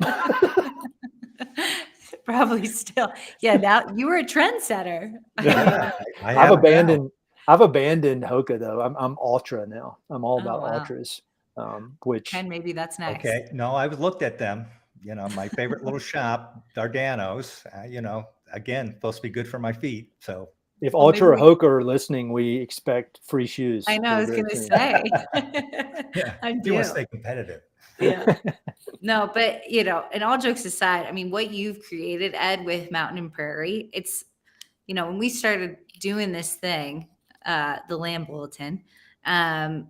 Probably still. Yeah, now you were a trendsetter. I've abandoned Hoka though. I'm ultra now. I'm all about ultras. Which and maybe that's next. Okay. No, I've looked at them. You know, my favorite little shop, Dardanos, you know, again, supposed to be good for my feet. So if Ultra or Hoka are listening, we expect free shoes. I know, I was going to say. Yeah, I do want to stay competitive. Yeah. No, but, you know, and all jokes aside, I mean, what you've created, Ed, with Mountain and Prairie, it's, you know, when we started doing this thing, the Land Bulletin,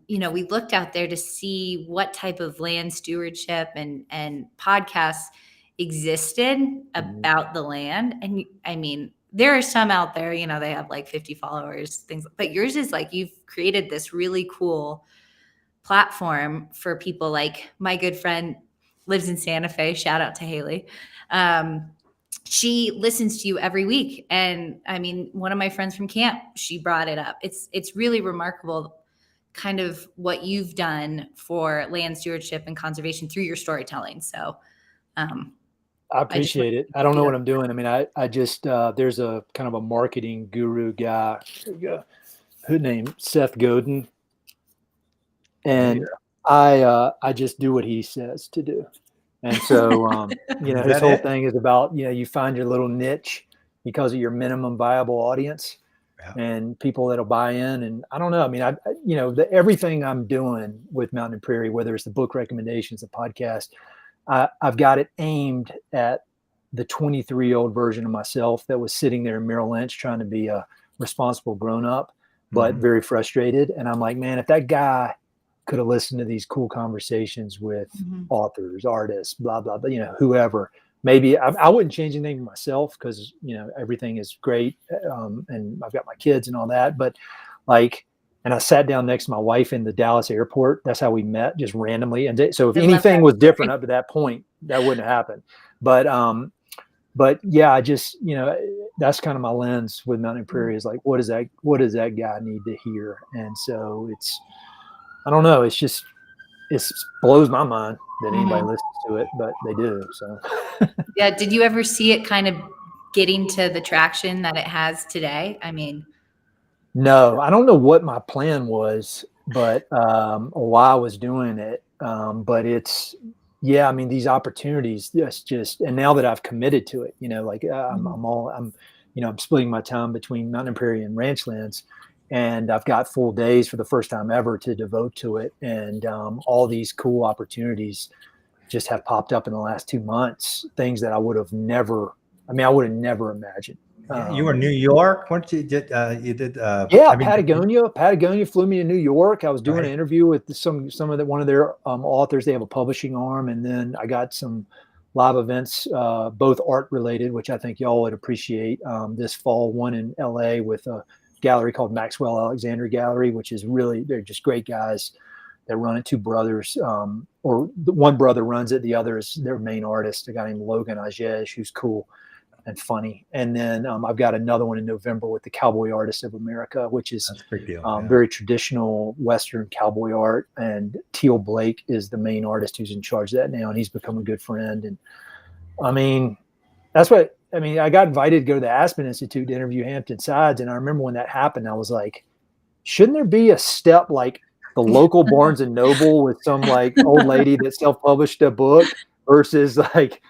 you know, we looked out there to see what type of land stewardship and podcasts existed about the land. And I mean, there are some out there, you know, they have like 50 followers, things, but yours is like, you've created this really cool platform for people. Like my good friend lives in Santa Fe. Shout out to Haley. She listens to you every week. And I mean, one of my friends from camp, she brought it up. It's really remarkable kind of what you've done for land stewardship and conservation through your storytelling. So, I appreciate it. I don't know what I'm doing. I mean, I just, there's a kind of a marketing guru guy, who named Seth Godin. And I just do what he says to do. And so, you know, his whole thing is about, you know, you find your little niche because of your minimum viable audience and people that'll buy in. And I don't know. I mean, you know, everything I'm doing with Mountain and Prairie, whether it's the book recommendations, the podcast, I've got it aimed at the 23-year-old version of myself that was sitting there in Merrill Lynch trying to be a responsible grown-up, but very frustrated. And I'm like, man, if that guy could have listened to these cool conversations with authors, artists, blah, blah, blah, you know, whoever, maybe I wouldn't change anything for myself because, you know, everything is great. And I've got my kids and all that, but like, and I sat down next to my wife in the Dallas airport. That's how we met, just randomly. And so if anything was different up to that point, that wouldn't happen. But yeah, I just, you know, that's kind of my lens with Mountain and Prairie is like, what does that guy need to hear? And so I don't know. It's just, it blows my mind that anybody listens to it, but they do. So yeah. Did you ever see it kind of getting to the traction that it has today? I mean, no, I don't know what my plan was, but or why I was doing it. But it's, yeah, I mean, these opportunities just, and now that I've committed to it, you know, like I'm splitting my time between Mountain and Prairie and ranch lands, and I've got full days for the first time ever to devote to it. And all these cool opportunities just have popped up in the last 2 months, things that I would have never imagined. You were in New York. Weren't you? Patagonia. Patagonia flew me to New York. I was doing an interview with one of their authors. They have a publishing arm, and then I got some live events, both art related, which I think y'all would appreciate. This fall, one in LA with a gallery called Maxwell Alexander Gallery, which is really, they're just great guys that run it. Two brothers, or one brother runs it. The other is their main artist, a guy named Logan Ajej, who's cool and funny. And then I've got another one in November with the Cowboy Artists of America, which is very traditional Western cowboy art. And Teal Blake is the main artist who's in charge of that now, and he's become a good friend. And I mean, I got invited to go to the Aspen Institute to interview Hampton Sides. And I remember when that happened, I was like, shouldn't there be a step like the local Barnes and Noble with some like old lady that self-published a book versus like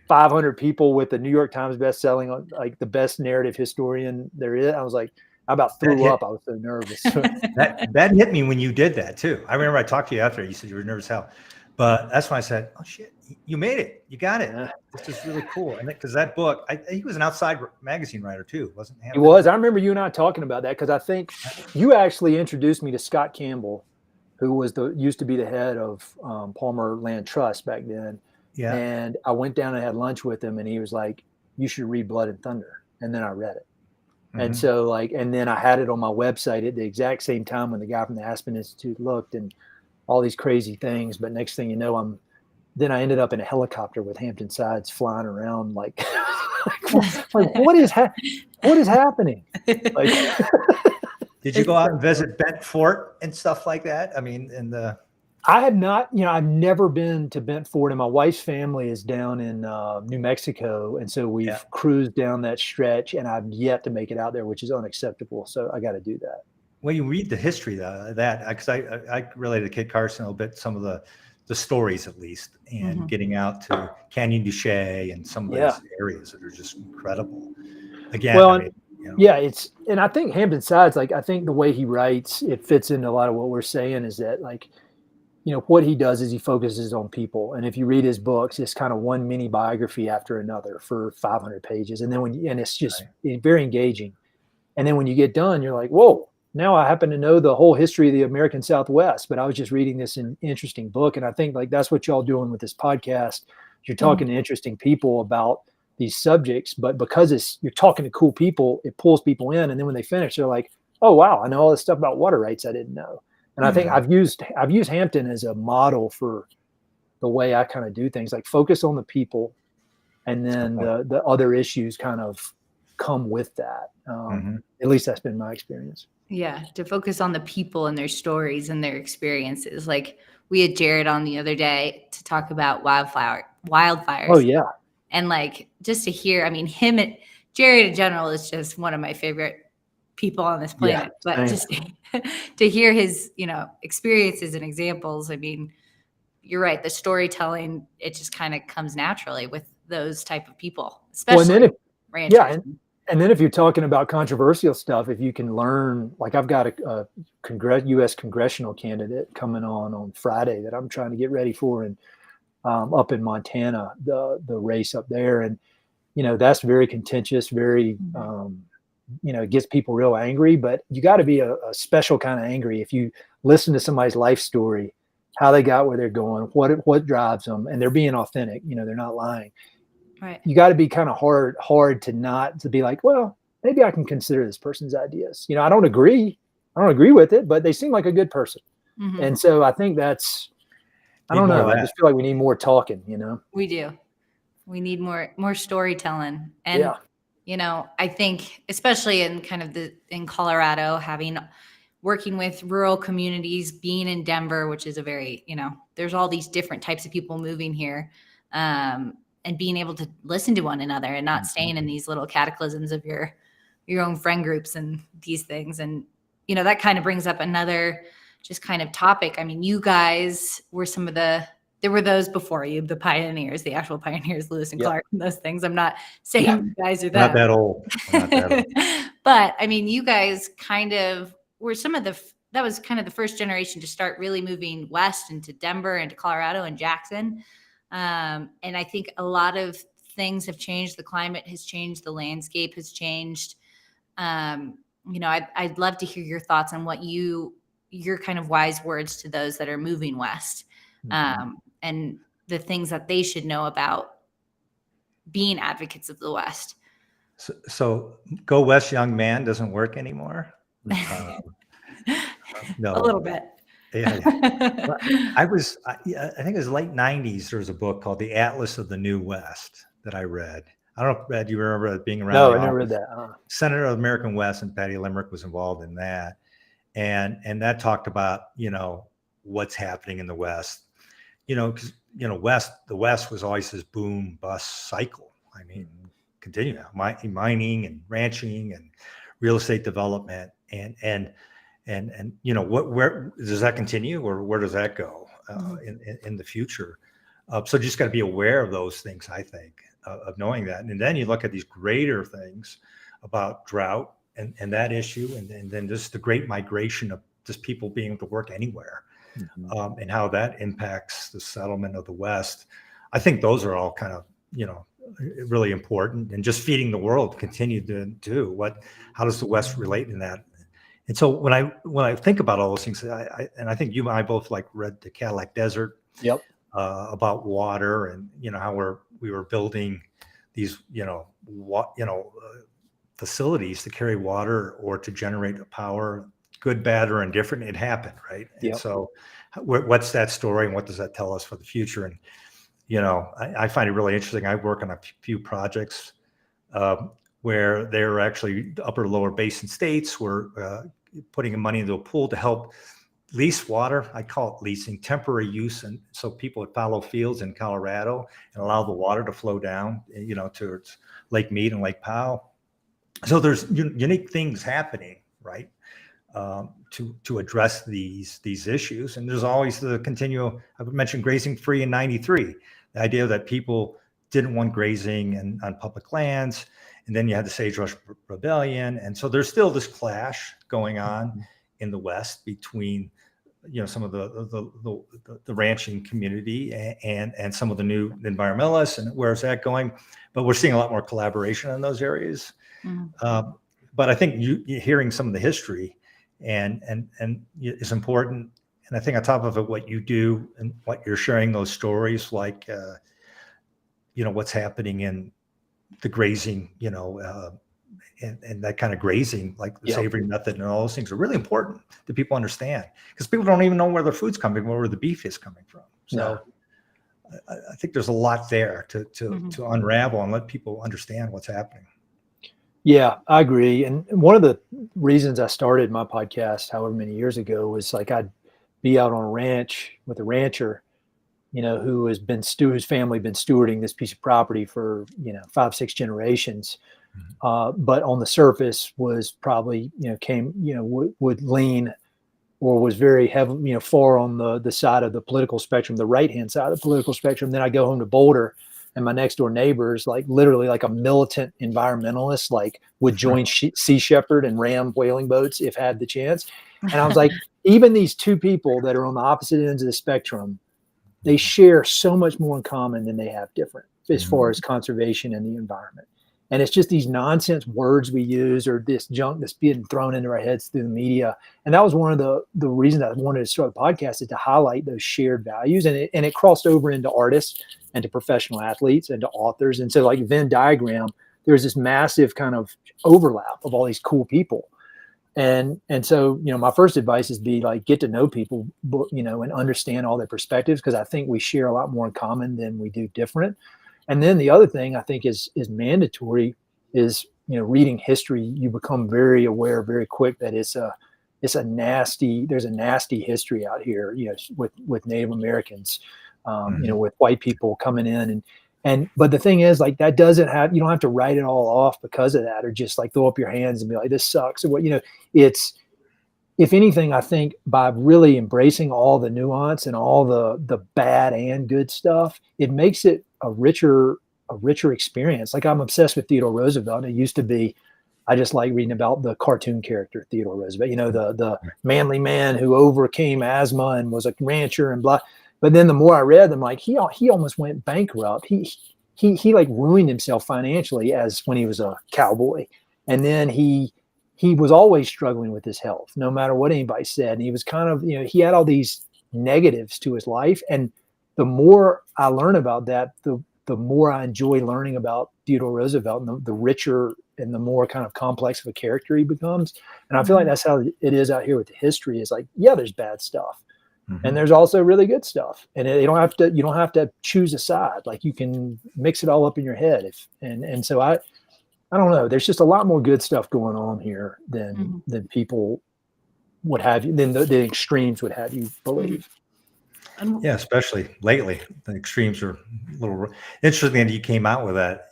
500 people with the New York Times best-selling, like the best narrative historian there is? I was like, I about threw up. I was so nervous. that hit me when you did that too. I remember I talked to you after. You said you were nervous as hell, but that's when I said, "Oh shit, you made it! You got it! Yeah. This is really cool." And because that book, he was an Outside magazine writer too, wasn't he? He was. I remember you and I talking about that because I think you actually introduced me to Scott Campbell, who was used to be the head of Palmer Land Trust back then. Yeah. And I went down and had lunch with him, and he was like, "You should read Blood and Thunder." And then I read it. And so and then I had it on my website at the exact same time when the guy from the Aspen Institute looked, and all these crazy things. But next thing you know, then I ended up in a helicopter with Hampton Sides flying around like what is happening? Like, did you go out and visit Bent Fort and stuff like that? I mean, I have not, I've never been to Bent Fort, and my wife's family is down in New Mexico. And so we've cruised down that stretch, and I've yet to make it out there, which is unacceptable. So I got to do that. When you read the history of that, because I related to Kit Carson a little bit, some of the stories at least, and getting out to Canyon du Che and some of those areas that are just incredible. Again, well, and I think Hampton Sides, like, I think the way he writes, it fits into a lot of what we're saying, is that, like, what he does is he focuses on people. And if you read his books, it's kind of one mini biography after another for 500 pages. And then it's just very engaging. And then when you get done, you're like, whoa, now I happen to know the whole history of the American Southwest, but I was just reading this interesting book. And I think, like, that's what y'all doing with this podcast. You're talking to interesting people about these subjects, but because you're talking to cool people, it pulls people in. And then when they finish, they're like, oh, wow, I know all this stuff about water rights I didn't know. And I think I've used Hampton as a model for the way I kind of do things, like focus on the people, and then the other issues kind of come with that. At least that's been my experience. Yeah, to focus on the people and their stories and their experiences. Like, we had Jared on the other day to talk about wildfires. Oh yeah, and like, just to hear, I mean, Jared in general is just one of my favorite people on this planet, but just to hear his, experiences and examples. I mean, you're right. The storytelling, it just kind of comes naturally with those type of people, especially ranchers. And then if you're talking about controversial stuff, if you can learn, like, I've got a U.S. congressional candidate coming on Friday that I'm trying to get ready for, and up in Montana, the race up there. And, that's very contentious, very, it gets people real angry, but you got to be a special kind of angry. If you listen to somebody's life story, how they got where they're going, what drives them, and they're being authentic, they're not lying. Right. You got to be kind of hard to be like, well, maybe I can consider this person's ideas. I don't agree with it, but they seem like a good person. And so I think that's, I don't know. I just feel like we need more talking, We do. We need more storytelling. And I think, especially in kind of in Colorado, working with rural communities, being in Denver, which is a very, there's all these different types of people moving here, and being able to listen to one another and not staying in these little cataclysms of your own friend groups and these things. And, that kind of brings up another just kind of topic. I mean, you guys were there were those before you, the pioneers, the actual pioneers, Lewis and Clark, and those things. I'm not saying you guys are that. Not that old. But I mean, you guys kind of were that was kind of the first generation to start really moving west into Denver, into Colorado and Jackson. And I think a lot of things have changed. The climate has changed. The landscape has changed. I'd love to hear your thoughts on what your kind of wise words to those that are moving west, and the things that they should know about being advocates of the West. So go west, young man doesn't work anymore. No, a little bit. Yeah. I think it was late 90s. There was a book called The Atlas of the New West that I read. I don't know, Ed, do you remember being around? No, I never read that. Senator of the American West, and Patty Limerick was involved in that. And that talked about, what's happening in the West, because, the West was always this boom bust cycle. I mean, continue now, mining and ranching and real estate development. And where does that continue, or where does that go in the future? So just got to be aware of those things, I think, of knowing that. And then you look at these greater things about drought and that issue, and then just the great migration of just people being able to work anywhere, and how that impacts the settlement of the West. I think those are all kind of, really important, and just feeding the world continue to do how does the West relate in that? And so when I think about all those things, I think you and I both read the Cadillac Desert, about water, and how we were building these facilities to carry water or to generate power, good, bad, or indifferent. It happened, right? Yep. And so what's that story and what does that tell us for the future? And, I find it really interesting. I work on a few projects where they're actually upper lower basin states were putting money into a pool to help lease water. I call it leasing, temporary use. And so people would fallow fields in Colorado and allow the water to flow down, towards Lake Mead and Lake Powell. So there's unique things happening, right? To address these issues. And there's always the continual, I mentioned grazing free in 93, the idea that people didn't want grazing on public lands. And then you had the Sagebrush Rebellion. And so there's still this clash going on in the West between, some of the ranching community and some of the new environmentalists, and where's that going? But we're seeing a lot more collaboration in those areas. But I think you hearing some of the history and is important. And I think on top of it, what you do and what you're sharing those stories, like, what's happening in the grazing, and that kind of grazing, like the savory method and all those things are really important that people understand, because people don't even know where their food's coming from, where the beef is coming from. So I think there's a lot there to unravel and let people understand what's happening. Yeah, I agree. And one of the reasons I started my podcast, however many years ago, was like I'd be out on a ranch with a rancher, whose family been stewarding this piece of property for 5-6 generations. But on the surface was probably would lean or was very heavy, far on the side of the political spectrum, the right hand side of the political spectrum. Then I go home to Boulder, and my next door neighbors, like literally like a militant environmentalist, like would join Sea Shepherd and ram whaling boats if had the chance. And I was like, even these two people that are on the opposite ends of the spectrum, they share so much more in common than they have different as far as conservation and the environment. And it's just these nonsense words we use, or this junk that's being thrown into our heads through the media. And that was one of the reasons I wanted to start the podcast, is to highlight those shared values. And it crossed over into artists and to professional athletes and to authors. And so, like Venn diagram, there's this massive kind of overlap of all these cool people. And so, my first advice is get to know people, and understand all their perspectives, because I think we share a lot more in common than we do different. And then the other thing I think is mandatory is, reading history. You become very aware very quick that there's a nasty history out here, with Native Americans, with white people coming in but the thing is, like, that you don't have to write it all off because of that, or just like throw up your hands and be like, this sucks. Or it's, if anything, I think by really embracing all the nuance and all the bad and good stuff, it makes it a richer experience. Like, I'm obsessed with Theodore Roosevelt. And it used to be, I just like reading about the cartoon character Theodore Roosevelt, the manly man who overcame asthma and was a rancher and blah. But then the more I read them, like he almost went bankrupt. He like ruined himself financially as when he was a cowboy. And then he was always struggling with his health, no matter what anybody said. And he was kind of, he had all these negatives to his life. And the more I learn about that, the more I enjoy learning about Theodore Roosevelt, and the richer and the more kind of complex of a character he becomes. And I feel like that's how it is out here with the history. Is like, yeah, there's bad stuff. And there's also really good stuff, and you don't have to choose a side. Like, you can mix it all up in your head. And so I don't know. There's just a lot more good stuff going on here than people would have you, than the extremes would have you believe. Yeah, especially lately, the extremes are a little interesting. You came out with that,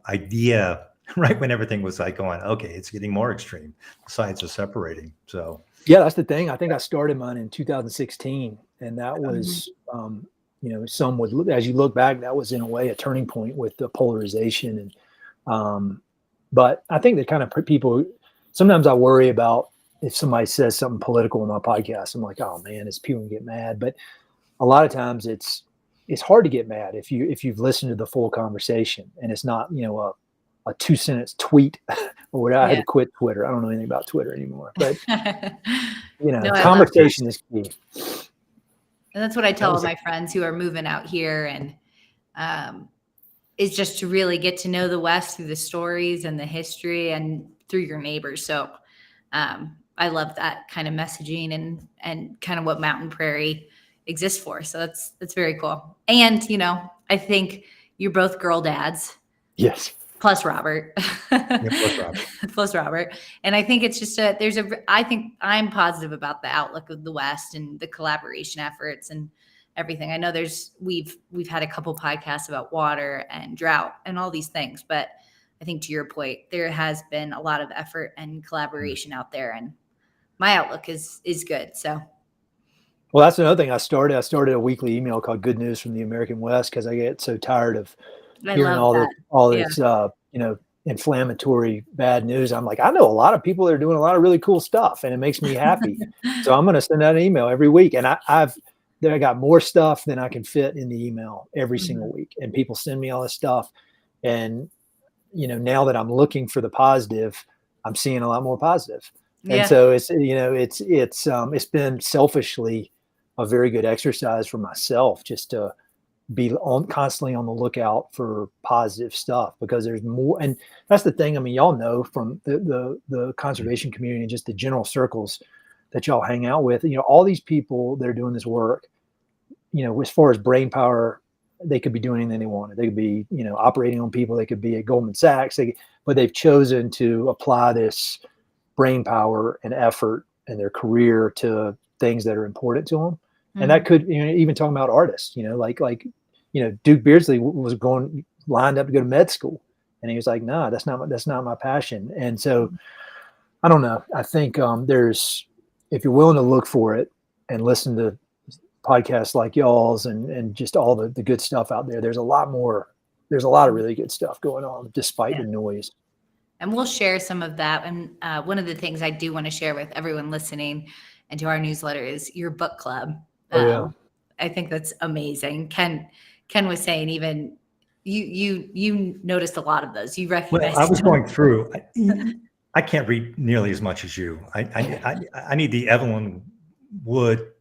idea right when everything was like going, okay, it's getting more extreme. The sides are separating. So. Yeah, that's the thing. I think I started mine in 2016, and that was, some would, as you look back, that was in a way a turning point with the polarization. And but I think that kind of people, sometimes I worry about if somebody says something political in my podcast. I'm like, oh man, is people gonna get mad? But a lot of times it's hard to get mad if you've listened to the full conversation, and it's not a 2-sentence tweet or whatever. I had to quit Twitter. I don't know anything about Twitter anymore, but conversation is key. And that's what I tell my friends who are moving out here. And is just to really get to know the West through the stories and the history and through your neighbors. So I love that kind of messaging and kind of what Mountain Prairie exists for. So that's very cool. And, I think you're both girl dads. Yes. Plus Robert. Yeah, plus Robert. Plus Robert. And I think it's just I think I'm positive about the outlook of the West and the collaboration efforts and everything. I know we've had a couple podcasts about water and drought and all these things, but I think to your point, there has been a lot of effort and collaboration out there, and my outlook is good. So, well, that's another thing I started. I started a weekly email called Good News from the American West because I get so tired of hearing all this, inflammatory bad news. I'm like, I know a lot of people that are doing a lot of really cool stuff, and it makes me happy. So I'm going to send out an email every week, and I got more stuff than I can fit in the email every single week, and people send me all this stuff, and now that I'm looking for the positive, I'm seeing a lot more positive. Yeah. And so it's been selfishly a very good exercise for myself just to be constantly on the lookout for positive stuff, because there's more. And that's the thing. I mean, y'all know from the conservation community and just the general circles that y'all hang out with, all these people that are doing this work, as far as brain power, they could be doing anything they wanted. They could be, operating on people. They could be at Goldman Sachs, but they've chosen to apply this brain power and effort in their career to things that are important to them. Mm-hmm. And that could, even talking about artists, Duke Beardsley was lined up to go to med school, and he was like, "No, that's not my passion." And so, I don't know. I think if you're willing to look for it and listen to podcasts like y'all's and just all the good stuff out there, there's a lot of really good stuff going on despite the noise. And we'll share some of that. And one of the things I do want to share with everyone listening and to our newsletter is your book club. I think that's amazing. Ken was saying, even you noticed a lot of those. You recognized. Well, I was going through. I can't read nearly as much as you. I need the Evelyn Wood,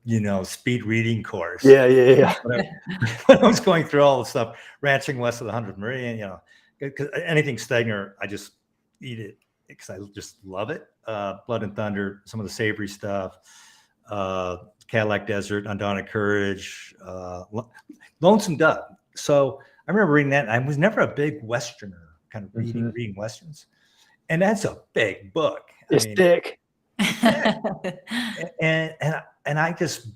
speed reading course. Yeah. When I was going through all the stuff, ranching west of the 100th Meridian, because anything Stegner, I just eat it because I just love it. Blood and Thunder, some of the savory stuff, Cadillac Desert, Undaunted Courage, Lonesome Dove. So I remember reading that. I was never a big Westerner, kind of reading Westerns. And that's a big book. It's thick. and I just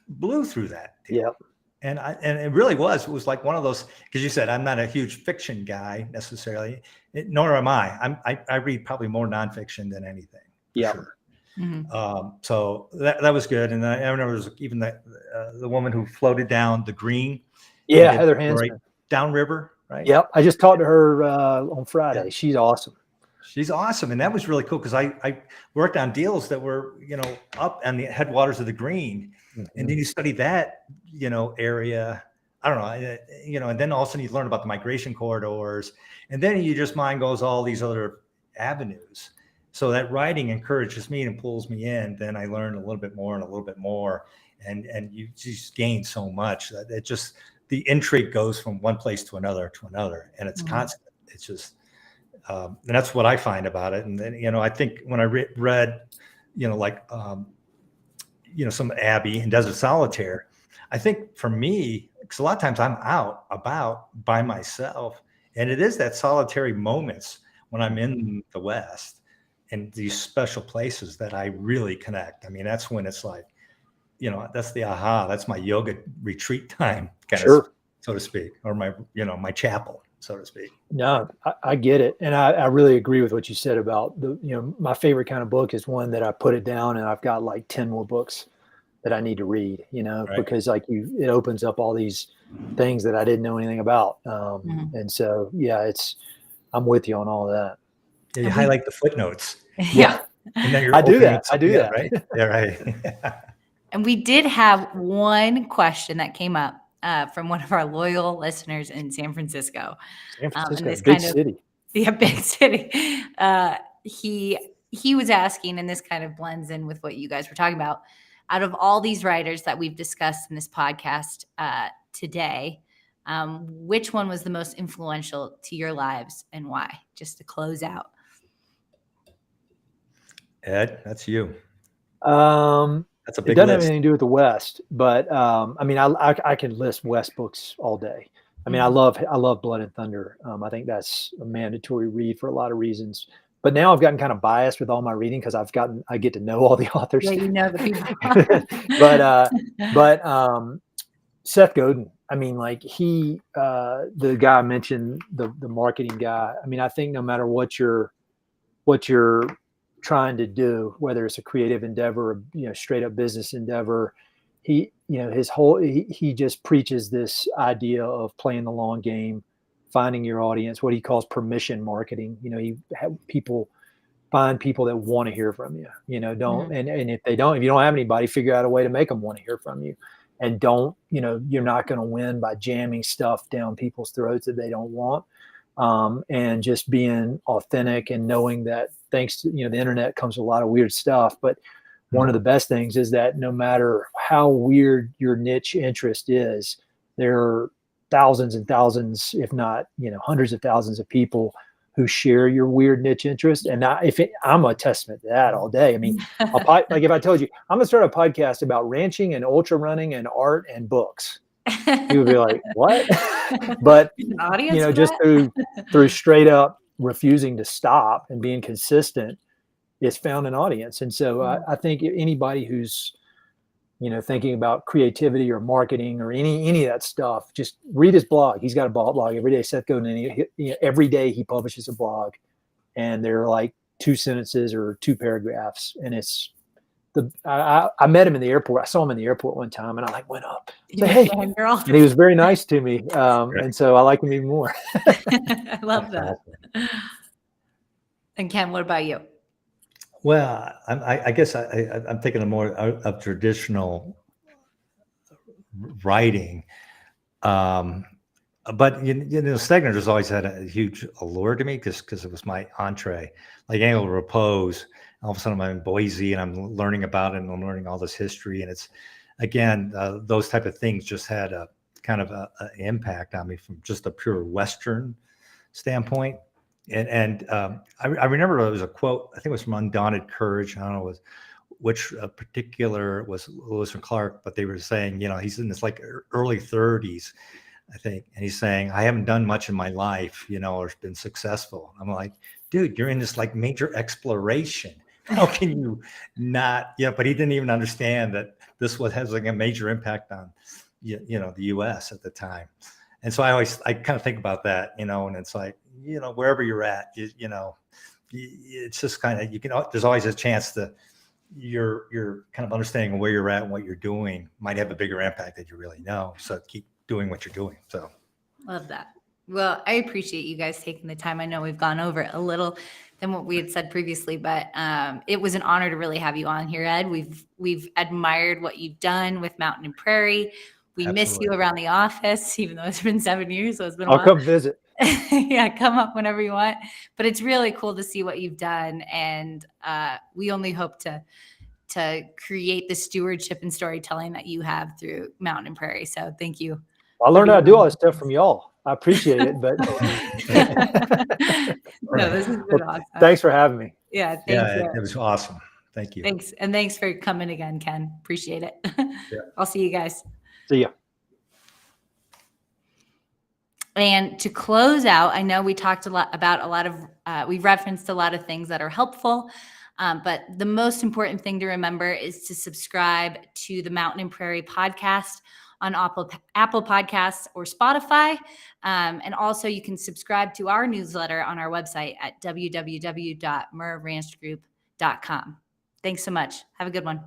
blew through that. Yep. And it really was. It was like one of those, because you said I'm not a huge fiction guy necessarily, nor am I. I read probably more nonfiction than anything. Yeah. Sure. Mm-hmm. So that was good. And I remember there was even the woman who floated down the green. Yeah, Heather Hansman. Downriver, right? Yep. I just talked to her on Friday. Yeah. She's awesome. She's awesome. And that was really cool because I worked on deals that were, up on the headwaters of the Green. Mm-hmm. And then you study that, area, I don't know, and then all of a sudden you learn about the migration corridors. And then your mind goes all these other avenues. So that writing encourages me and pulls me in. Then I learn a little bit more and a little bit more. And you just gain so much. It just, the intrigue goes from one place to another. And it's constant. It's just, and that's what I find about it. And then, I think when I read, some Abbey and Desert Solitaire, I think for me, because a lot of times I'm out about by myself, and it is that solitary moments when I'm in the West and these special places that I really connect. I mean, that's when it's like, that's the aha, that's my yoga retreat time, so to speak, or my chapel, so to speak. No, I get it. And I really agree with what you said about my favorite kind of book is one that I put it down and I've got like 10 more books that I need to read, right. Because it opens up all these things that I didn't know anything about. And so, I'm with you on all of that. Yeah, you highlight the footnotes. Yeah. And then I do that. Right. Yeah, right. And we did have one question that came up from one of our loyal listeners in San Francisco. Big city. Yeah, big city. He was asking, and this kind of blends in with what you guys were talking about. Out of all these writers that we've discussed in this podcast today, Which one was the most influential to your lives and why? Just to close out. Ed, that's you. That's a big It doesn't have list. anything to do with the West, but I mean, I can list West books all day. I mean, I love Blood and Thunder. I think that's a mandatory read for a lot of reasons. But now I've gotten kind of biased with all my reading because I get to know all the authors. Yeah, you know the people. but Seth Godin. I mean, like the guy I mentioned, the marketing guy. I mean, I think no matter what you're trying to do, whether it's a creative endeavor or, straight up business endeavor, he just preaches this idea of playing the long game, finding your audience, what he calls permission marketing. You have find people that want to hear from you, and if you don't have anybody, figure out a way to make them want to hear from you. And don't, you're not going to win by jamming stuff down people's throats that they don't want. And just being authentic and knowing that thanks to, the internet comes with a lot of weird stuff. But one of the best things is that no matter how weird your niche interest is, there are thousands and thousands, if not, hundreds of thousands of people who share your weird niche interest. And I'm a testament to that all day. I mean, like if I told you, I'm going to start a podcast about ranching and ultra running and art and books, you would be like, what? But, just through straight up refusing to stop and being consistent, it's found an audience. And so I think anybody who's, thinking about creativity or marketing or any of that stuff, just read his blog. He's got a blog every day, Seth Godin. Every day he publishes a blog, and they're like 2 sentences or 2 paragraphs. And I met him in the airport. I saw him in the airport one time, and I went up, said, "Hey, girl," and he was very nice to me. And so I like him even more. I love that. And Ken, what about you? Well, I guess I'm thinking more of traditional writing, but Stegner has always had a huge allure to me because it was my entree. Like Annual Repose, all of a sudden I'm in Boise and I'm learning about it and I'm learning all this history, and it's again those type of things just had a kind of an impact on me from just a pure Western standpoint. And I remember there was a quote, I think it was from Undaunted Courage. I don't know which particular was Lewis and Clark, but they were saying, he's in his like early 30s, I think. And he's saying, I haven't done much in my life, or been successful. I'm like, dude, you're in this like major exploration. How can you not? But he didn't even understand that this has like a major impact on, the U.S. at the time. And so I kind of think about that, and it's like, wherever you're at, it's just kind of, there's always a chance that you're kind of understanding where you're at and what you're doing might have a bigger impact than you really know. So keep doing what you're doing. So love that. Well, I appreciate you guys taking the time. I know we've gone over a little than what we had said previously, but it was an honor to really have you on here, Ed. We've admired what you've done with Mountain and Prairie. We miss you around the office, even though it's been 7 years. So it's been a while. I'll come visit. Yeah, come up whenever you want. But it's really cool to see what you've done. And we only hope to create the stewardship and storytelling that you have through Mountain and Prairie. So thank you. I learned how to do all this stuff from y'all. I appreciate it, but no, this has been awesome. Thanks for having me. Yeah, thank you. It was awesome. Thank you. Thanks. And thanks for coming again, Ken. Appreciate it. Yeah. I'll see you guys. See ya. And to close out, I know we talked we referenced a lot of things that are helpful, but the most important thing to remember is to subscribe to the Mountain and Prairie Podcast on Apple Podcasts or Spotify. And also you can subscribe to our newsletter on our website at www.merranchgroup.com. Thanks so much. Have a good one.